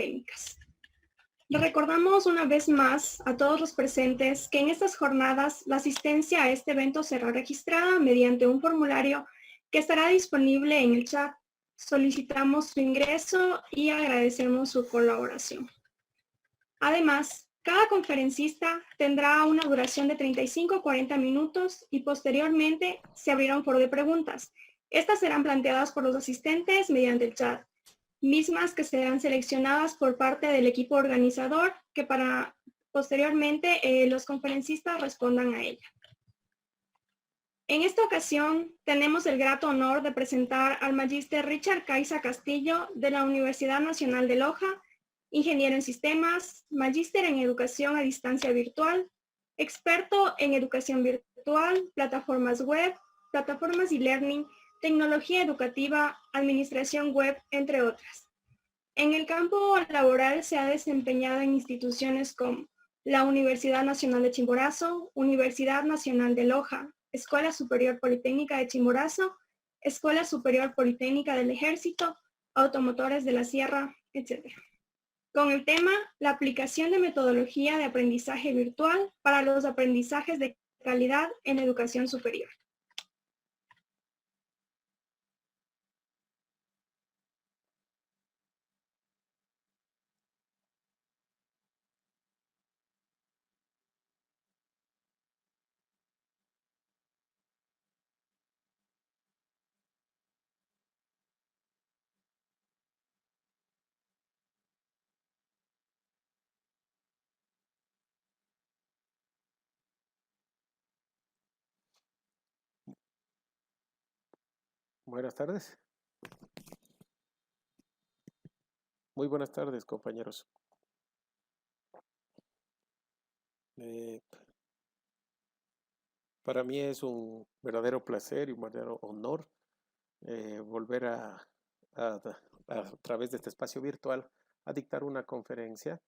académicas. Recordamos una vez más a todos los presentes que en estas jornadas la asistencia a este evento será registrada mediante un formulario que estará disponible en el chat. Solicitamos su ingreso y agradecemos su colaboración. Además, cada conferencista tendrá una duración de 35 a 40 minutos y posteriormente se abrirá un foro de preguntas. Estas serán planteadas por los asistentes mediante el chat, mismas que serán seleccionadas por parte del equipo organizador que para posteriormente los conferencistas respondan a ella. En esta ocasión tenemos el grato honor de presentar al magíster Richard Caiza Castillo de la Universidad Nacional de Loja, ingeniero en sistemas, magíster en educación a distancia virtual, experto en educación virtual, plataformas web, plataformas e-learning, tecnología educativa, administración web, entre otras. En el campo laboral se ha desempeñado en instituciones como la Universidad Nacional de Chimborazo, Universidad Nacional de Loja, Escuela Superior Politécnica de Chimborazo, Escuela Superior Politécnica del Ejército, Automotores de la Sierra, etc. Con el tema, la aplicación de metodología de aprendizaje virtual para los aprendizajes de calidad en educación superior. Buenas tardes. Muy buenas tardes, compañeros. Para mí es un verdadero placer y un verdadero honor volver a través de este espacio virtual a dictar una conferencia,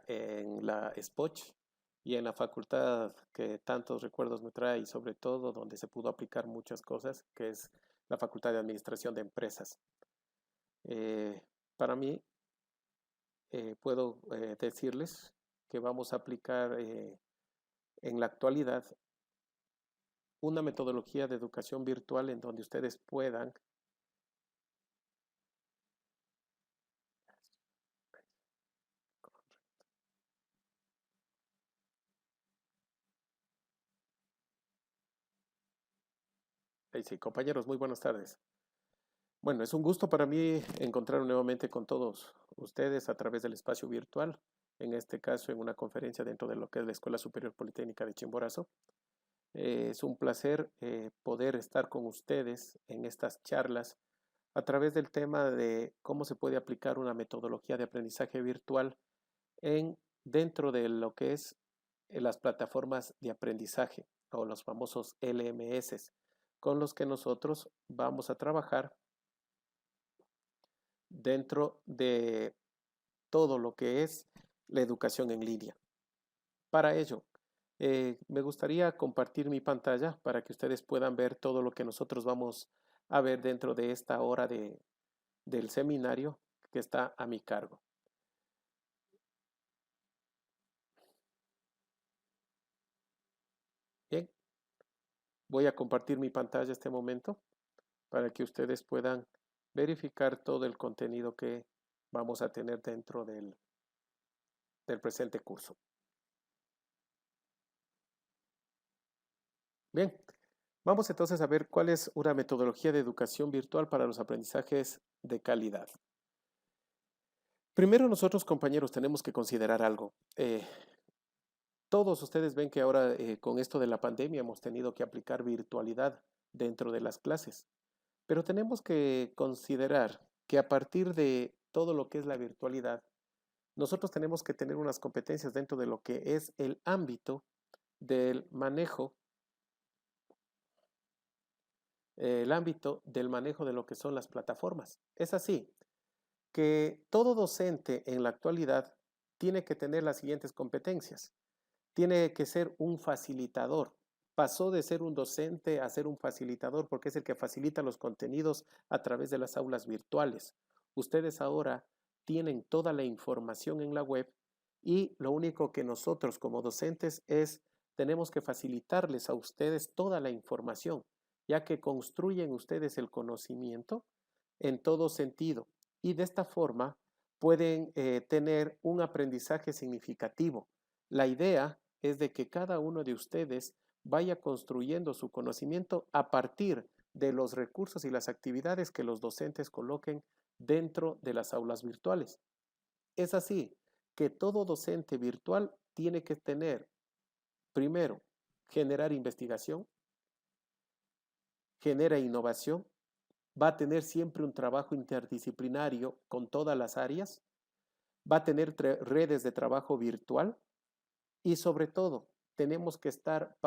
en la SPOCH y en la facultad que tantos recuerdos me trae y sobre todo donde se pudo aplicar muchas cosas, que es la Facultad de Administración de Empresas. Para mí, puedo decirles que vamos a aplicar en la actualidad una metodología de educación virtual en donde ustedes puedan sí, compañeros, muy buenas tardes. Bueno, es un gusto para mí encontrar nuevamente con todos ustedes a través del espacio virtual, en este caso en una conferencia dentro de lo que es la Escuela Superior Politécnica de Chimborazo. Es un placer poder estar con ustedes en estas charlas a través del tema de cómo se puede aplicar una metodología de aprendizaje virtual dentro de lo que es las plataformas de aprendizaje o los famosos LMS, con los que nosotros vamos a trabajar dentro de todo lo que es la educación en línea. Para ello, me gustaría compartir mi pantalla para que ustedes puedan ver todo lo que nosotros vamos a ver dentro de esta hora del seminario que está a mi cargo. Bien, voy a compartir mi pantalla este momento para que ustedes puedan verificar todo el contenido que vamos a tener dentro del presente curso. Bien, vamos entonces a ver cuál es una metodología de educación virtual para los aprendizajes de calidad. Primero nosotros, compañeros, tenemos que considerar algo. Todos ustedes ven que ahora con esto de la pandemia hemos tenido que aplicar virtualidad dentro de las clases, pero tenemos que considerar que a partir de todo lo que es la virtualidad, nosotros tenemos que tener unas competencias dentro de lo que es el ámbito del manejo de lo que son las plataformas. Es así que todo docente en la actualidad tiene que tener las siguientes competencias. Tiene que ser un facilitador, pasó de ser un docente a ser un facilitador porque es el que facilita los contenidos a través de las aulas virtuales. Ustedes ahora tienen toda la información en la web y lo único que nosotros como docentes tenemos que facilitarles a ustedes toda la información, ya que construyen ustedes el conocimiento en todo sentido y de esta forma pueden tener un aprendizaje significativo. La idea es de que cada uno de ustedes vaya construyendo su conocimiento a partir de los recursos y las actividades que los docentes coloquen dentro de las aulas virtuales. Es así que todo docente virtual tiene que tener, primero, generar investigación, genera innovación, va a tener siempre un trabajo interdisciplinario con todas las áreas, va a tener redes de trabajo virtual y sobre todo tenemos que estar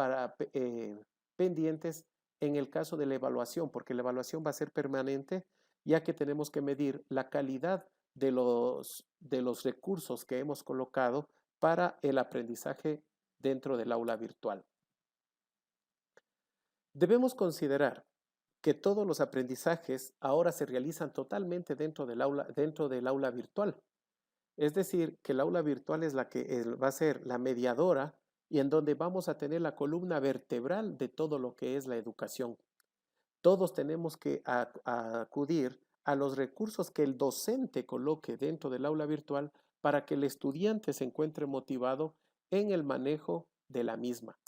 pendientes en el caso de la evaluación, porque la evaluación va a ser permanente, ya que tenemos que medir la calidad de los recursos que hemos colocado para el aprendizaje dentro del aula virtual. Debemos considerar que todos los aprendizajes ahora se realizan totalmente dentro del aula virtual. Es decir, que el aula virtual es la que va a ser la mediadora y en donde vamos a tener la columna vertebral de todo lo que es la educación. Todos tenemos que acudir a los recursos que el docente coloque dentro del aula virtual para que el estudiante se encuentre motivado en el manejo de la misma.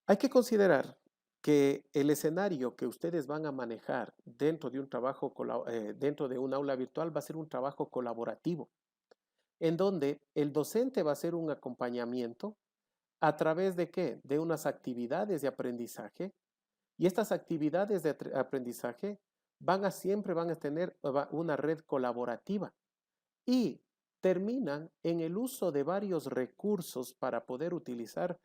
Hay que considerar que el escenario que ustedes van a manejar dentro de un trabajo, dentro de un aula virtual va a ser un trabajo colaborativo, en donde el docente va a hacer un acompañamiento a través de ¿qué? De unas actividades de aprendizaje y estas actividades de aprendizaje siempre van a tener una red colaborativa y terminan en el uso de varios recursos para poder utilizar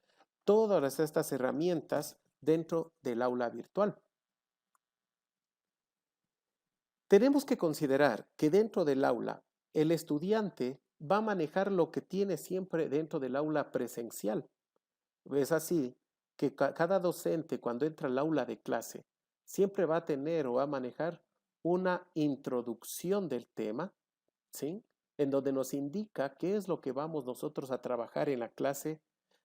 todas estas herramientas dentro del aula virtual. Tenemos que considerar que dentro del aula el estudiante va a manejar lo que tiene siempre dentro del aula presencial. Es así que cada docente cuando entra al aula de clase siempre va a tener o va a manejar una introducción del tema, ¿sí? En donde nos indica qué es lo que vamos nosotros a trabajar en la clase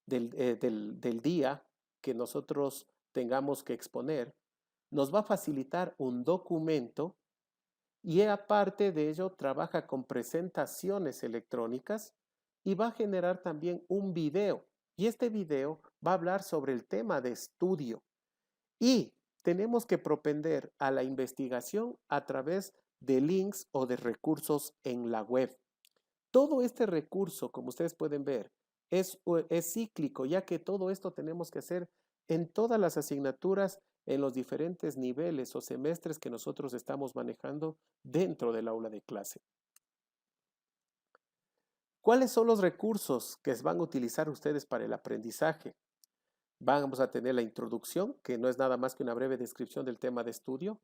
del día que nosotros tengamos que exponer. Nos va a facilitar un documento y aparte de ello trabaja con presentaciones electrónicas y va a generar también un video. Y este video va a hablar sobre el tema de estudio. Y tenemos que propender a la investigación a través de links o de recursos en la web. Todo este recurso, como ustedes pueden ver, es cíclico, ya que todo esto tenemos que hacer en todas las asignaturas, en los diferentes niveles o semestres que nosotros estamos manejando dentro del aula de clase. ¿Cuáles son los recursos que van a utilizar ustedes para el aprendizaje? Vamos a tener la introducción, que no es nada más que una breve descripción del tema de estudio,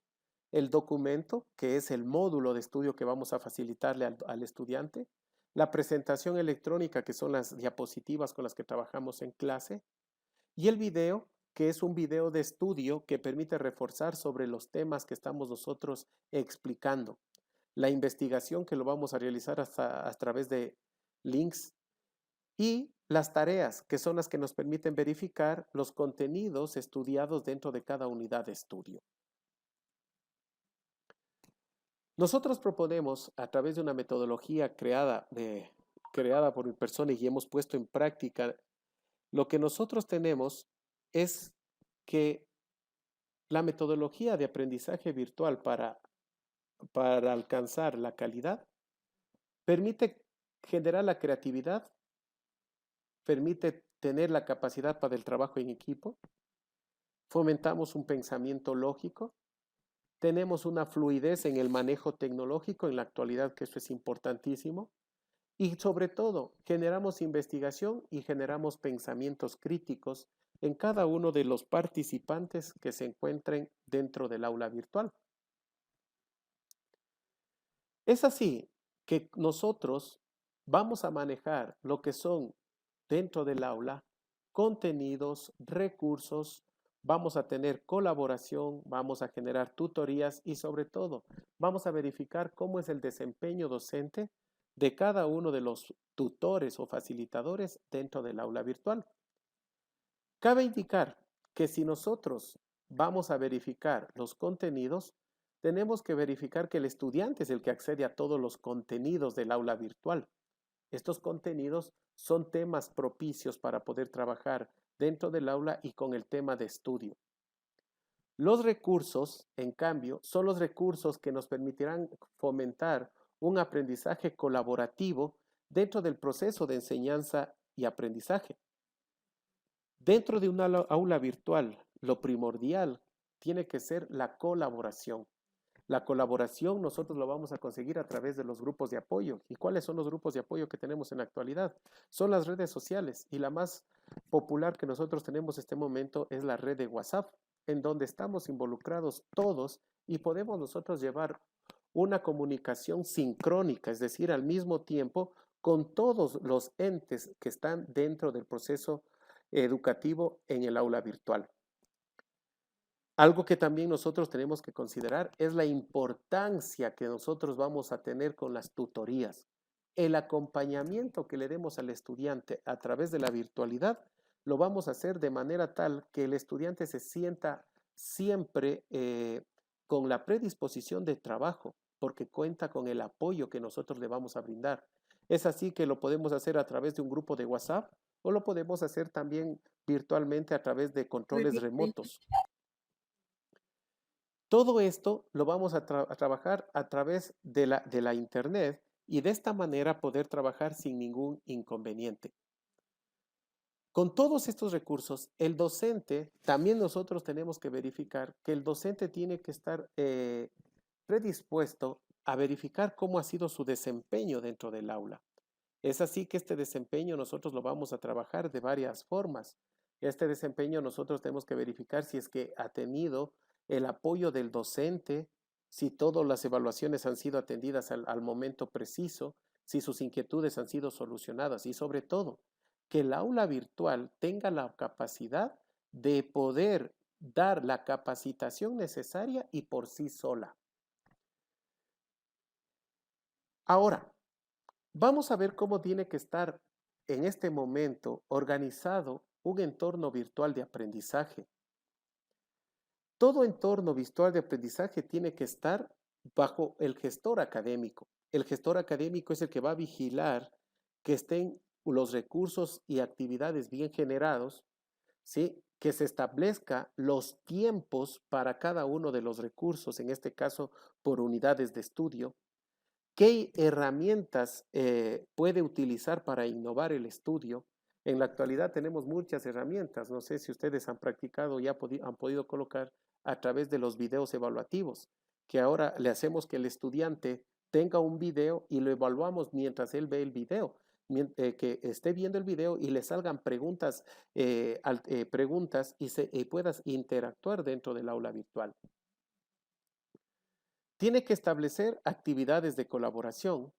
el documento, que es el módulo de estudio que vamos a facilitarle al estudiante, la presentación electrónica, que son las diapositivas con las que trabajamos en clase, y el video, que es un video de estudio que permite reforzar sobre los temas que estamos nosotros explicando. La investigación que lo vamos a realizar a través de links y las tareas, que son las que nos permiten verificar los contenidos estudiados dentro de cada unidad de estudio. Nosotros proponemos, a través de una metodología creada por mi persona y hemos puesto en práctica, lo que nosotros tenemos es que la metodología de aprendizaje virtual para alcanzar la calidad permite generar la creatividad, permite tener la capacidad para el trabajo en equipo, fomentamos un pensamiento lógico, tenemos una fluidez en el manejo tecnológico en la actualidad, que eso es importantísimo, y sobre todo generamos investigación y generamos pensamientos críticos en cada uno de los participantes que se encuentren dentro del aula virtual. Es así que nosotros vamos a manejar lo que son dentro del aula contenidos, recursos, vamos a tener colaboración, vamos a generar tutorías y sobre todo vamos a verificar cómo es el desempeño docente de cada uno de los tutores o facilitadores dentro del aula virtual. Cabe indicar que si nosotros vamos a verificar los contenidos, tenemos que verificar que el estudiante es el que accede a todos los contenidos del aula virtual. Estos contenidos son temas propicios para poder trabajar dentro del aula y con el tema de estudio. Los recursos, en cambio, son los recursos que nos permitirán fomentar un aprendizaje colaborativo dentro del proceso de enseñanza y aprendizaje. Dentro de una aula virtual, lo primordial tiene que ser la colaboración. La colaboración nosotros lo vamos a conseguir a través de los grupos de apoyo. ¿Y cuáles son los grupos de apoyo que tenemos en la actualidad? Son las redes sociales y la más popular que nosotros tenemos en este momento es la red de WhatsApp, en donde estamos involucrados todos y podemos nosotros llevar una comunicación sincrónica, es decir, al mismo tiempo con todos los entes que están dentro del proceso educativo en el aula virtual. Algo que también nosotros tenemos que considerar es la importancia que nosotros vamos a tener con las tutorías. El acompañamiento que le demos al estudiante a través de la virtualidad lo vamos a hacer de manera tal que el estudiante se sienta siempre con la predisposición de trabajo, porque cuenta con el apoyo que nosotros le vamos a brindar. Es así que lo podemos hacer a través de un grupo de WhatsApp o lo podemos hacer también virtualmente a través de controles remotos. Todo esto lo vamos a trabajar a través de la internet y de esta manera poder trabajar sin ningún inconveniente. Con todos estos recursos, el docente, también nosotros tenemos que verificar que el docente tiene que estar predispuesto a verificar cómo ha sido su desempeño dentro del aula. Es así que este desempeño nosotros lo vamos a trabajar de varias formas. Este desempeño nosotros tenemos que verificar si es que ha tenido el apoyo del docente, si todas las evaluaciones han sido atendidas al momento preciso, si sus inquietudes han sido solucionadas y sobre todo, que el aula virtual tenga la capacidad de poder dar la capacitación necesaria y por sí sola. Ahora, vamos a ver cómo tiene que estar en este momento organizado un entorno virtual de aprendizaje. Todo entorno virtual de aprendizaje tiene que estar bajo el gestor académico. El gestor académico es el que va a vigilar que estén los recursos y actividades bien generados, ¿sí? Que se establezca los tiempos para cada uno de los recursos, en este caso por unidades de estudio. ¿Qué herramientas puede utilizar para innovar el estudio? En la actualidad tenemos muchas herramientas. No sé si ustedes han practicado y han podido colocar a través de los videos evaluativos, que ahora le hacemos que el estudiante tenga un video y lo evaluamos mientras él ve el video, que esté viendo el video y le salgan preguntas, preguntas y puedas interactuar dentro del aula virtual. Tiene que establecer actividades de colaboración,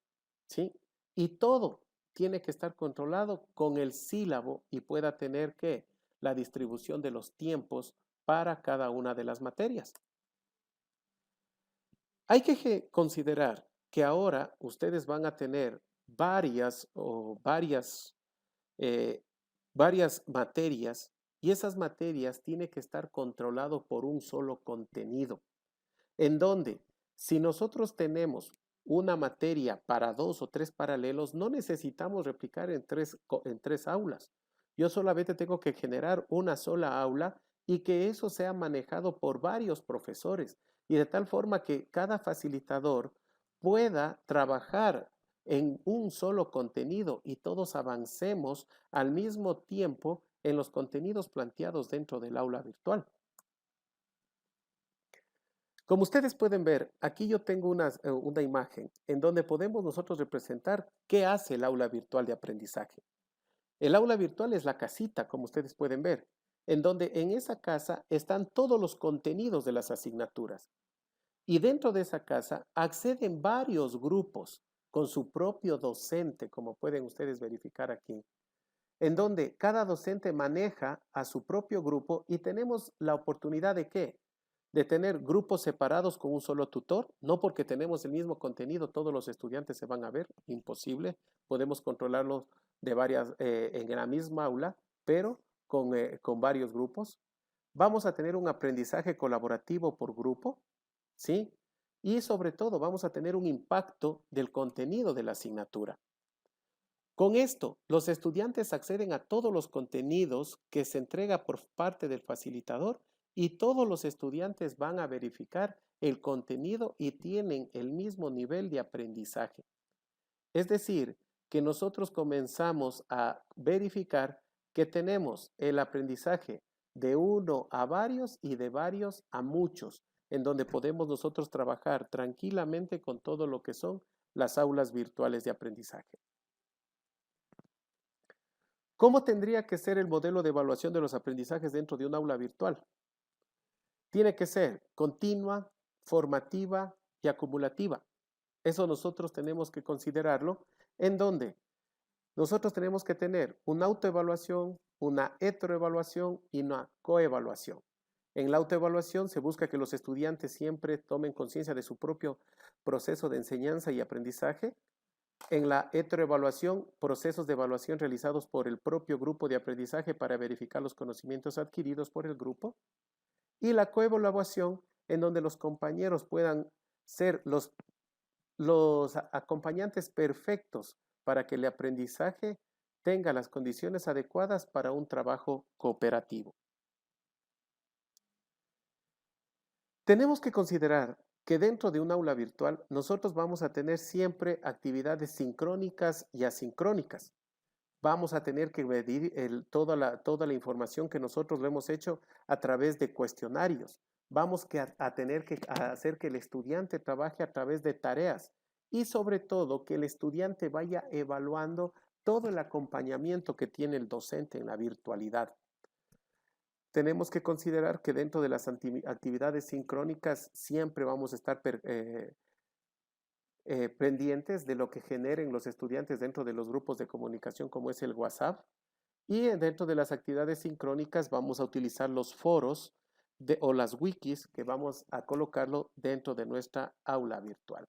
¿sí? Y todo tiene que estar controlado con el sílabo y pueda tener que la distribución de los tiempos para cada una de las materias. Hay que considerar que ahora ustedes van a tener varias materias y esas materias tienen que estar controladas por un solo contenido, en donde si nosotros tenemos una materia para 2 o 3 paralelos, no necesitamos replicar en tres aulas. Yo solamente tengo que generar una sola aula y que eso sea manejado por varios profesores y de tal forma que cada facilitador pueda trabajar en un solo contenido y todos avancemos al mismo tiempo en los contenidos planteados dentro del aula virtual. Como ustedes pueden ver, aquí yo tengo una imagen en donde podemos nosotros representar qué hace el aula virtual de aprendizaje. El aula virtual es la casita, como ustedes pueden ver, en donde en esa casa están todos los contenidos de las asignaturas. Y dentro de esa casa acceden varios grupos con su propio docente, como pueden ustedes verificar aquí. en donde cada docente maneja a su propio grupo y tenemos la oportunidad de ¿qué? De tener grupos separados con un solo tutor, no porque tenemos el mismo contenido, todos los estudiantes se van a ver, imposible, podemos controlarlos de en la misma aula, pero con varios grupos. Vamos a tener un aprendizaje colaborativo por grupo, ¿sí? Y sobre todo vamos a tener un impacto del contenido de la asignatura. Con esto, los estudiantes acceden a todos los contenidos que se entrega por parte del facilitador y todos los estudiantes van a verificar el contenido y tienen el mismo nivel de aprendizaje. Es decir, que nosotros comenzamos a verificar que tenemos el aprendizaje de uno a varios y de varios a muchos, en donde podemos nosotros trabajar tranquilamente con todo lo que son las aulas virtuales de aprendizaje. ¿Cómo tendría que ser el modelo de evaluación de los aprendizajes dentro de un aula virtual? Tiene que ser continua, formativa y acumulativa. Eso nosotros tenemos que considerarlo, en donde nosotros tenemos que tener una autoevaluación, una heteroevaluación y una coevaluación. En la autoevaluación se busca que los estudiantes siempre tomen conciencia de su propio proceso de enseñanza y aprendizaje. En la heteroevaluación, procesos de evaluación realizados por el propio grupo de aprendizaje para verificar los conocimientos adquiridos por el grupo. Y la coevaluación, en donde los compañeros puedan ser los acompañantes perfectos para que el aprendizaje tenga las condiciones adecuadas para un trabajo cooperativo. Tenemos que considerar que dentro de un aula virtual nosotros vamos a tener siempre actividades sincrónicas y asincrónicas. Vamos a tener que medir toda la información que nosotros lo hemos hecho a través de cuestionarios. Vamos a tener que hacer que el estudiante trabaje a través de tareas y sobre todo que el estudiante vaya evaluando todo el acompañamiento que tiene el docente en la virtualidad. Tenemos que considerar que dentro de las actividades sincrónicas siempre vamos a estar pendientes de lo que generen los estudiantes dentro de los grupos de comunicación como es el WhatsApp. Y dentro de las actividades sincrónicas vamos a utilizar los foros o las wikis que vamos a colocarlo dentro de nuestra aula virtual.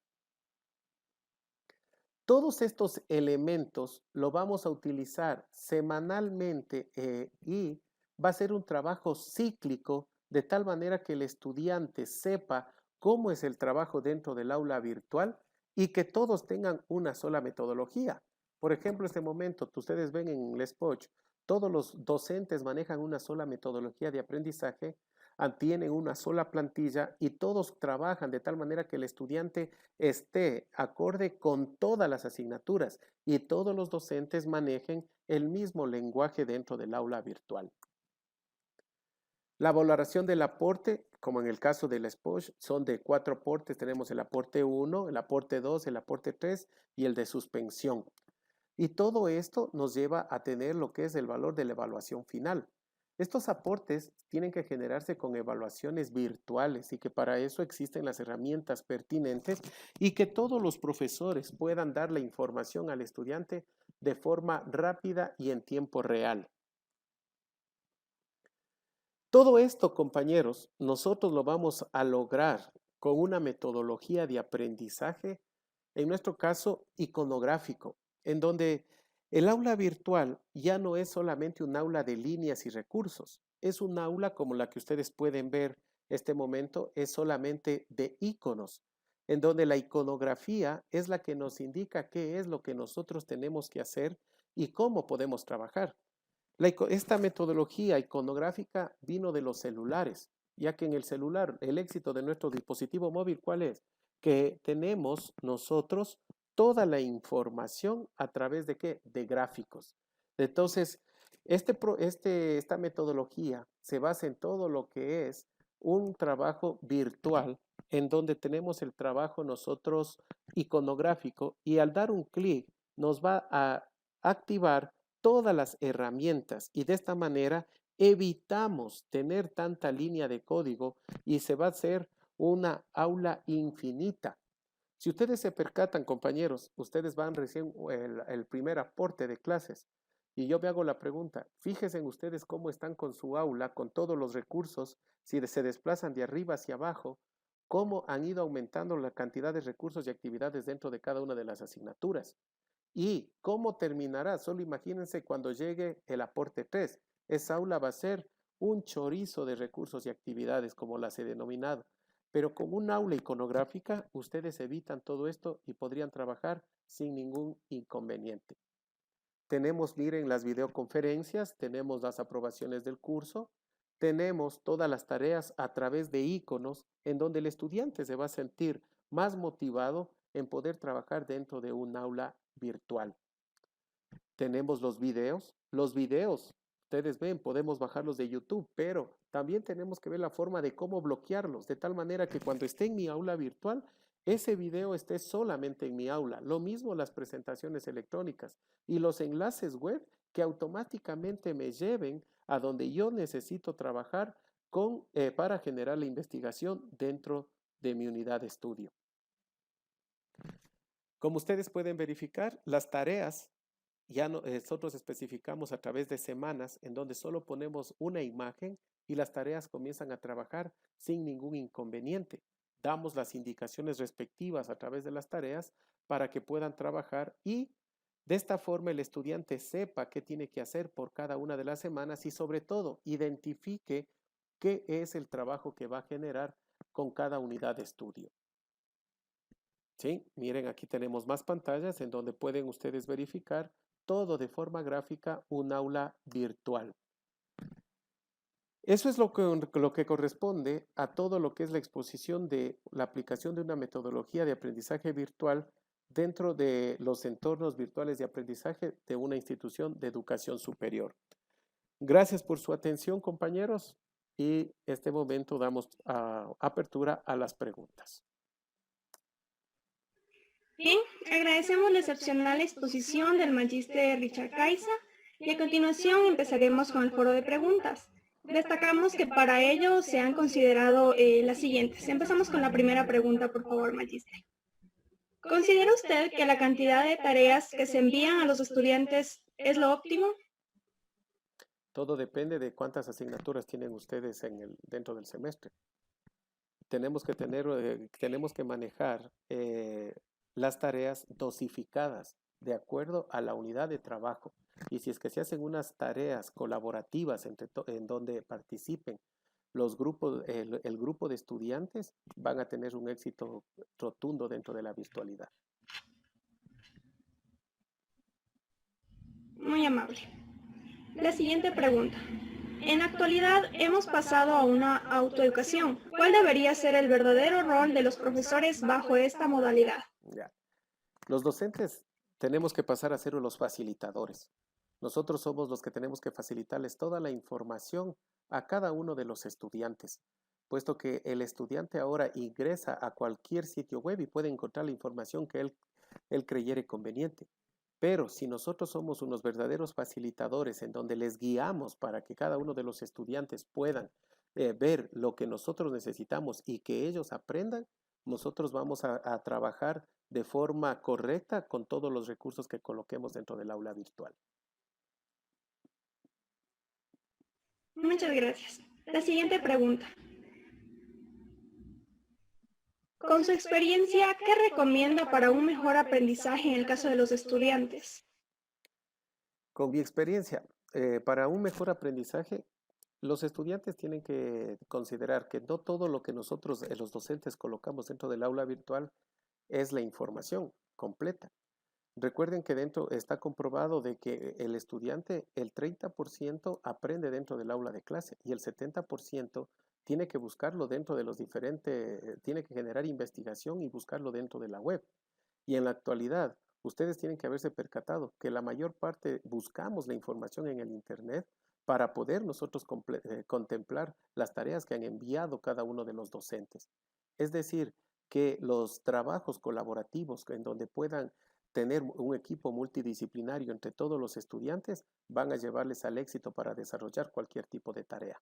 Todos estos elementos lo vamos a utilizar semanalmente y va a ser un trabajo cíclico de tal manera que el estudiante sepa cómo es el trabajo dentro del aula virtual y que todos tengan una sola metodología. Por ejemplo, en este momento, ustedes ven en Les Poch, todos los docentes manejan una sola metodología de aprendizaje, tienen una sola plantilla y todos trabajan de tal manera que el estudiante esté acorde con todas las asignaturas y todos los docentes manejen el mismo lenguaje dentro del aula virtual. La valoración del aporte, como en el caso del SPOSH, son de 4 aportes. Tenemos el aporte 1, el aporte 2, el aporte 3 y el de suspensión. Y todo esto nos lleva a tener lo que es el valor de la evaluación final. Estos aportes tienen que generarse con evaluaciones virtuales y que para eso existen las herramientas pertinentes y que todos los profesores puedan dar la información al estudiante de forma rápida y en tiempo real. Todo esto, compañeros, nosotros lo vamos a lograr con una metodología de aprendizaje, en nuestro caso iconográfico, en donde el aula virtual ya no es solamente un aula de líneas y recursos, es un aula como la que ustedes pueden ver este momento, es solamente de iconos, en donde la iconografía es la que nos indica qué es lo que nosotros tenemos que hacer y cómo podemos trabajar. Esta metodología iconográfica vino de los celulares, ya que en el celular, el éxito de nuestro dispositivo móvil, ¿cuál es? Que tenemos nosotros toda la información a través de ¿qué? De gráficos. Entonces, esta metodología se basa en todo lo que es un trabajo virtual en donde tenemos el trabajo nosotros iconográfico y al dar un clic nos va a activar todas las herramientas y de esta manera evitamos tener tanta línea de código y se va a hacer una aula infinita. Si ustedes se percatan, compañeros, ustedes van recién el primer aporte de clases. Y yo me hago la pregunta, fíjense en ustedes cómo están con su aula, con todos los recursos, si se desplazan de arriba hacia abajo, cómo han ido aumentando la cantidad de recursos y actividades dentro de cada una de las asignaturas. ¿Y cómo terminará? Solo imagínense cuando llegue el aporte 3. Esa aula va a ser un chorizo de recursos y actividades, como las he denominado. Pero con un aula iconográfica, ustedes evitan todo esto y podrían trabajar sin ningún inconveniente. Tenemos, miren, las videoconferencias, tenemos las aprobaciones del curso, tenemos todas las tareas a través de iconos en donde el estudiante se va a sentir más motivado en poder trabajar dentro de un aula virtual. Tenemos los videos, ustedes ven, podemos bajarlos de YouTube, pero también tenemos que ver la forma de cómo bloquearlos, de tal manera que cuando esté en mi aula virtual, ese video esté solamente en mi aula. Lo mismo las presentaciones electrónicas y los enlaces web que automáticamente me lleven a donde yo necesito trabajar para generar la investigación dentro de mi unidad de estudio. Como ustedes pueden verificar, las tareas ya nosotros especificamos a través de semanas en donde solo ponemos una imagen y las tareas comienzan a trabajar sin ningún inconveniente. Damos las indicaciones respectivas a través de las tareas para que puedan trabajar y de esta forma el estudiante sepa qué tiene que hacer por cada una de las semanas y sobre todo identifique qué es el trabajo que va a generar con cada unidad de estudio. ¿Sí? Miren, aquí tenemos más pantallas en donde pueden ustedes verificar todo de forma gráfica, un aula virtual. Eso es lo que corresponde a todo lo que es la exposición de la aplicación de una metodología de aprendizaje virtual dentro de los entornos virtuales de aprendizaje de una institución de educación superior. Gracias por su atención, compañeros, y este momento damos apertura a las preguntas. Bien, agradecemos la excepcional exposición del magíster Richard Caiza y a continuación empezaremos con el foro de preguntas. Destacamos que para ello se han considerado las siguientes. Empezamos con la primera pregunta, por favor, magíster. ¿Considera usted que la cantidad de tareas que se envían a los estudiantes es lo óptimo? Todo depende de cuántas asignaturas tienen ustedes dentro del semestre. Tenemos que manejar las tareas dosificadas de acuerdo a la unidad de trabajo. Y si es que se hacen unas tareas colaborativas en donde participen el grupo de estudiantes, van a tener un éxito rotundo dentro de la virtualidad. Muy amable. La siguiente pregunta. En la actualidad hemos pasado a una autoeducación. ¿Cuál debería ser el verdadero rol de los profesores bajo esta modalidad? Ya. Los docentes tenemos que pasar a ser los facilitadores. Nosotros somos los que tenemos que facilitarles toda la información a cada uno de los estudiantes, puesto que el estudiante ahora ingresa a cualquier sitio web y puede encontrar la información que él creyere conveniente. Pero si nosotros somos unos verdaderos facilitadores en donde les guiamos para que cada uno de los estudiantes puedan ver lo que nosotros necesitamos y que ellos aprendan, nosotros vamos a trabajar de forma correcta con todos los recursos que coloquemos dentro del aula virtual. Muchas gracias. La siguiente pregunta. Con su experiencia, ¿qué recomienda para un mejor aprendizaje en el caso de los estudiantes? Con mi experiencia, para un mejor aprendizaje, los estudiantes tienen que considerar que no todo lo que nosotros, los docentes, colocamos dentro del aula virtual es la información completa. Recuerden que dentro está comprobado de que el estudiante, el 30% aprende dentro del aula de clase y el 70% tiene que buscarlo dentro de los diferentes, tiene que generar investigación y buscarlo dentro de la web. Y en la actualidad, ustedes tienen que haberse percatado que la mayor parte buscamos la información en el Internet para poder nosotros contemplar las tareas que han enviado cada uno de los docentes. Es decir, que los trabajos colaborativos en donde puedan tener un equipo multidisciplinario entre todos los estudiantes van a llevarles al éxito para desarrollar cualquier tipo de tarea.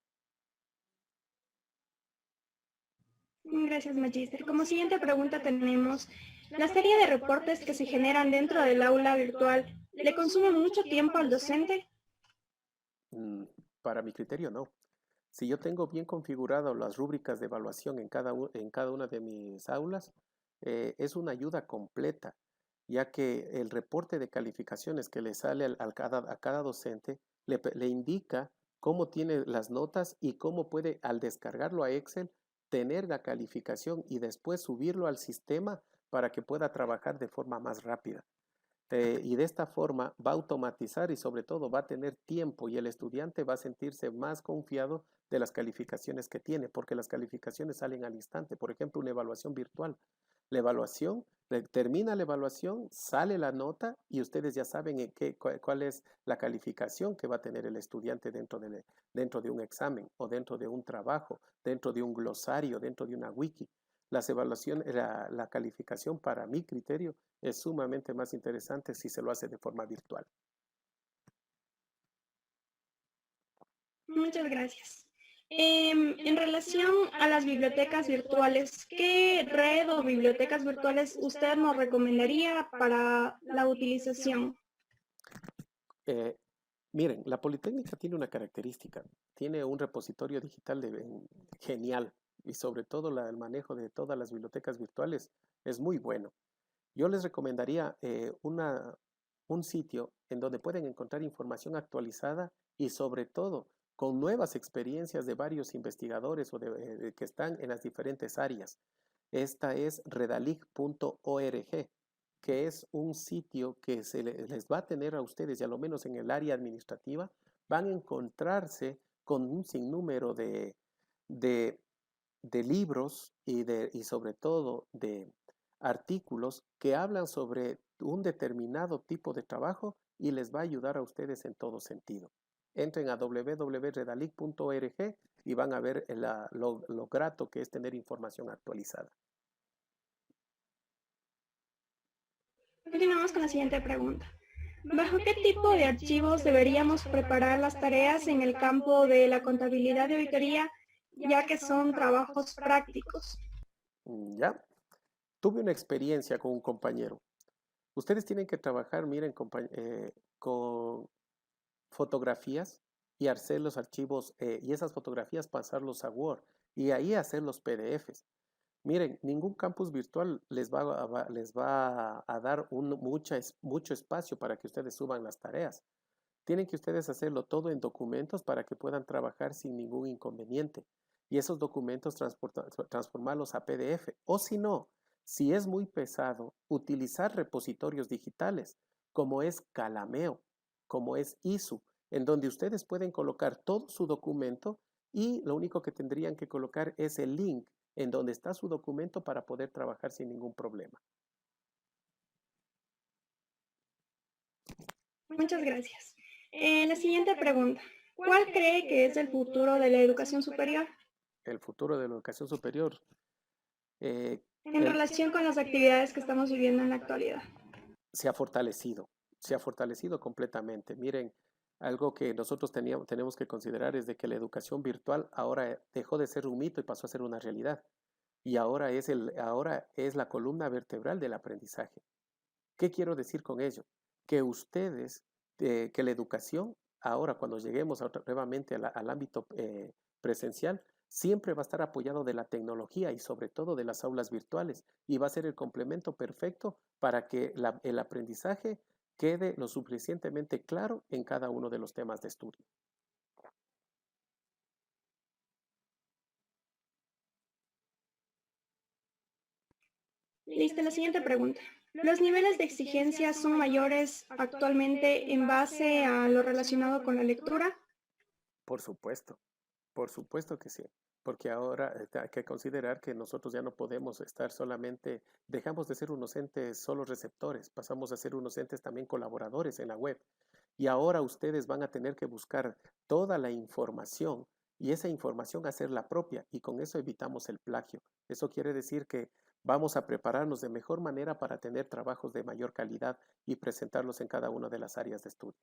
Gracias, magíster. Como siguiente pregunta tenemos, la serie de reportes que se generan dentro del aula virtual ¿Le consume mucho tiempo al docente? Mm, Para mi criterio, no. Si yo tengo bien configurado las rúbricas de evaluación en cada una de mis aulas, es una ayuda completa, ya que el reporte de calificaciones que le sale a cada docente le indica cómo tiene las notas y cómo puede, al descargarlo a Excel, tener la calificación y después subirlo al sistema para que pueda trabajar de forma más rápida. Y de esta forma va a automatizar y sobre todo va a tener tiempo y el estudiante va a sentirse más confiado de las calificaciones que tiene, porque las calificaciones salen al instante. Por ejemplo, una evaluación virtual. La evaluación, termina la evaluación, sale la nota y ustedes ya saben cuál es la calificación que va a tener el estudiante dentro de un examen o dentro de un trabajo, dentro de un glosario, dentro de una wiki. La calificación para mi criterio es sumamente más interesante si se lo hace de forma virtual. Muchas gracias. En relación a las bibliotecas virtuales, ¿qué red o bibliotecas virtuales usted nos recomendaría para la utilización? Eh, Miren, la Politécnica tiene una característica, tiene un repositorio digital genial y sobre todo el manejo de todas las bibliotecas virtuales es muy bueno. Yo les recomendaría un sitio en donde pueden encontrar información actualizada y sobre todo con nuevas experiencias de varios investigadores que están en las diferentes áreas. Esta es redalig.org, que es un sitio que les va a tener a ustedes, y a lo menos en el área administrativa, van a encontrarse con un sinnúmero de, de libros y sobre todo de artículos que hablan sobre un determinado tipo de trabajo y les va a ayudar a ustedes en todo sentido. Entren a www.redalic.org y van a ver lo grato que es tener información actualizada. Continuamos con la siguiente pregunta. ¿Bajo qué tipo de archivos deberíamos preparar las tareas en el campo de la contabilidad y auditoría, ya que son trabajos prácticos? ¿Ya? Tuve una experiencia con un compañero. Ustedes tienen que trabajar, miren, con fotografías y hacer los archivos y esas fotografías pasarlos a Word y ahí hacer los PDFs. Miren, ningún campus virtual les va a dar mucho espacio para que ustedes suban las tareas. Tienen que ustedes hacerlo todo en documentos para que puedan trabajar sin ningún inconveniente. Y esos documentos transformarlos a PDF. O si no, si es muy pesado, utilizar repositorios digitales como es Calameo, como es ISU, en donde ustedes pueden colocar todo su documento y lo único que tendrían que colocar es el link en donde está su documento para poder trabajar sin ningún problema. Muchas gracias. La siguiente pregunta. ¿Cuál cree que es el futuro de la educación superior El futuro de la educación superior. eh, en relación con las actividades que estamos viviendo en la actualidad? se ha fortalecido completamente. Miren, algo que nosotros tenemos que considerar es de que la educación virtual ahora dejó de ser un mito y pasó a ser una realidad. Y ahora es la columna vertebral del aprendizaje. ¿Qué quiero decir con ello? Que que la educación, ahora cuando lleguemos nuevamente al ámbito presencial, siempre va a estar apoyado de la tecnología y sobre todo de las aulas virtuales y va a ser el complemento perfecto para que el aprendizaje quede lo suficientemente claro en cada uno de los temas de estudio. Listo, la siguiente pregunta. ¿Los niveles de exigencia son mayores actualmente en base a lo relacionado con la lectura? Por supuesto que sí, porque ahora hay que considerar que nosotros ya no podemos estar dejamos de ser unos entes solo receptores, pasamos a ser unos entes también colaboradores en la web. Y ahora ustedes van a tener que buscar toda la información y esa información hacerla propia y con eso evitamos el plagio. Eso quiere decir que vamos a prepararnos de mejor manera para tener trabajos de mayor calidad y presentarlos en cada una de las áreas de estudio.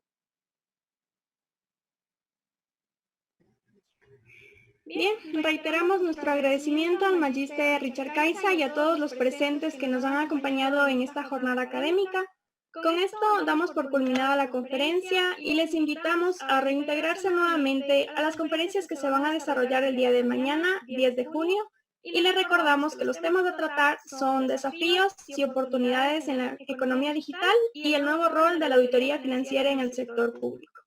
Bien, reiteramos nuestro agradecimiento al magíster Richard Caiza y a todos los presentes que nos han acompañado en esta jornada académica. Con esto damos por culminada la conferencia y les invitamos a reintegrarse nuevamente a las conferencias que se van a desarrollar el día de mañana, 10 de junio, y les recordamos que los temas a tratar son desafíos y oportunidades en la economía digital y el nuevo rol de la auditoría financiera en el sector público.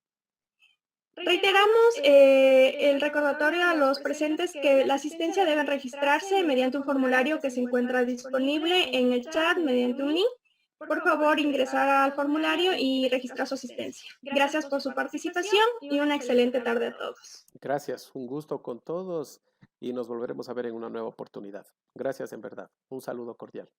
Reiteramos el recordatorio a los presentes que la asistencia debe registrarse mediante un formulario que se encuentra disponible en el chat mediante un link. Por favor, ingresar al formulario y registrar su asistencia. Gracias por su participación y una excelente tarde a todos. Gracias, un gusto con todos y nos volveremos a ver en una nueva oportunidad. Gracias en verdad. Un saludo cordial.